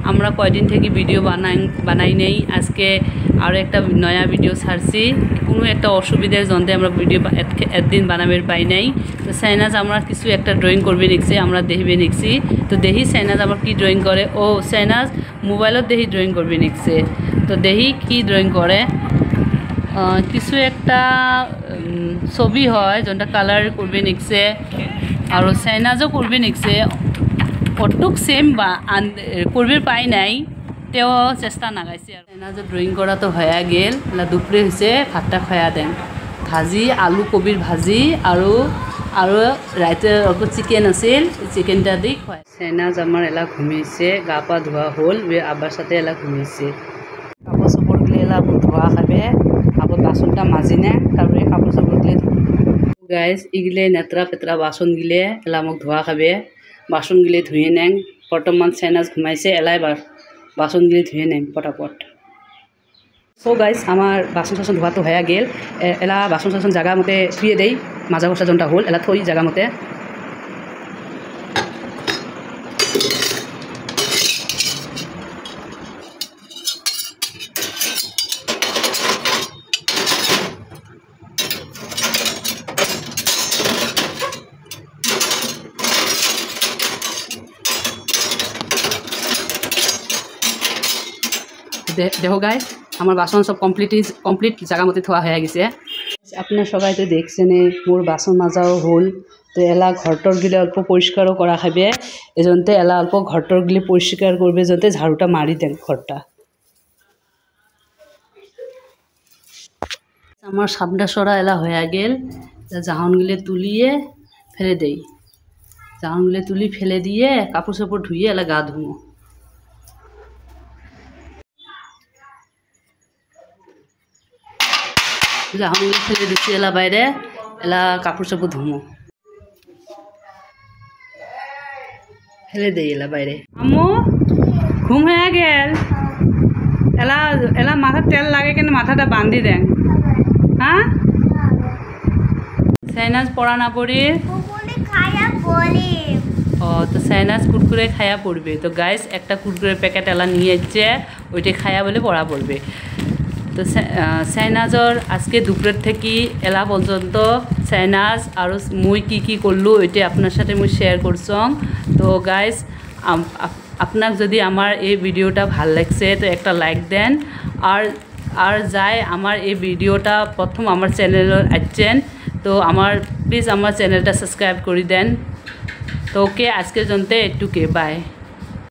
আমরা কয়দিন থেকে ভিডিও বানাই নেই। আজকে আরও একটা নয়া ভিডিও ছাড়ছি। কোনো একটা অসুবিধার জন্য আমরা ভিডিও একদিন বানাবের পাই নাই। তো সাইনাজ আমরা কিছু একটা ড্রয়িং করবে নিচ্ছি, আমরা দেখবে নিচ্ছি। তো দেখি সাইনাজ আমার কি ড্রয়িং করে। ও সাইনাজ মোবাইলত দেখি ড্রয়িং করবে নিচ্ছে। তো দেখি কি ড্রয়িং করে। কিছু একটা ছবি হয় যেটা কালার করবে নিচ্ছে, আর সাইনাজও করবে নিচ্ছে। অটুক সেম বা করবে পাই নাই, তেও চেষ্টা নাগাইছে। আর সাইনাজও ড্রয়িং করা তো হয়ে গেল। দুপুরে হয়েছে ভাতটা খায়া দেন, ভাজি আলু কবির ভাজি আৰু রাইতে অল্প চিকেন আছিল, চিকেনটা দি খুৱাই। সাইনাজ আমার এলা ঘুমিয়েছে, গা পা ধোয়া হল, আবার সাথে এলা ঘুমিয়েছে। কাপড় চাপড়গুলি এলা ধোয়া খাবে, আবার বাসনটা মাজি না, তারপরে কাপড় চাপড়গুলি গাইজ ইগিলে নেত্রা পেত্রা বাসন গিলে এলা মোক ধোয়া খাবে। বাসন গিলে ধুয়ে নেন। বর্তমান সাইনাজ ঘুমাইছে, এলাই বাসন গিলে ধুয়ে নেন পটাপট। সো গাইজ আমার বাসন টাসন ধোয়া তো হয়ে গেল। এলা বাসন টাসন জায়গা মতে থুয়ে দেই, মাজা কষা জনটা হল, এলা থই জায়গা মতে। দেখো গাইজ আমার বাসন সব কমপ্লিট জায়গা মতো থোয়া হয়ে গেছে। আপনার সবাই তো দেখছেন মোর বাসন মাজাও হল। তো এলা ঘরটর গিলে অল্প পরিষ্কারও করা খাবে, এজন্যে এলা অল্প ঘরটর গিলে পরিষ্কার করবে, যাতে ঝাড়ুটা মারি দেন ঘরটা। আমার সাবডা সরা এলা হয়ে গেল। জাহানগুলো তুলিয়ে ফেলে দেই, জাহানগুলো তুলি ফেলে দিয়ে কাপড় চাপড় ধুয়ে এলা গা ধুমো। জাহানগুলো ফেলে দিচ্ছি এলা বাইরে, এলা কাপড় চাপড় ধুমো, ফেলে দেই এলা বাইরে। আম্মু ঘুম হয়ে গেল, এলা এলা মাথা তেল লাগে কেন মাথাটা বান্ধি দেন। হ্যাঁ সাইনাজ পড়া না পড়ি, ও তো সাইনাজ কুরকুরে খায়া পড়বে। তো গাইস একটা কুরকুরের প্যাকেট এলা নিয়ে যাচ্ছে, ওইটা খায়া বলে পড়া পড়বে। তো সাইনাজর আজকে দুপুরের থেকে এলা পর্যন্ত সাইনাজ আর মুই কি করলো ওইটা আপনার সাথে মুই শেয়ার করছং। তো গাইস আপনার যদি আমার এই ভিডিওটা ভাল লাগছে তো একটা লাইক দেন। আর যাই আমার এই ভিডিওটা প্রথম আমার চ্যানেলে আসছেন তো প্লিজ আমার চ্যানেলটা সাবস্ক্রাইব করে দেন। তো ওকে আজকের জন্য এটুকে, বাই।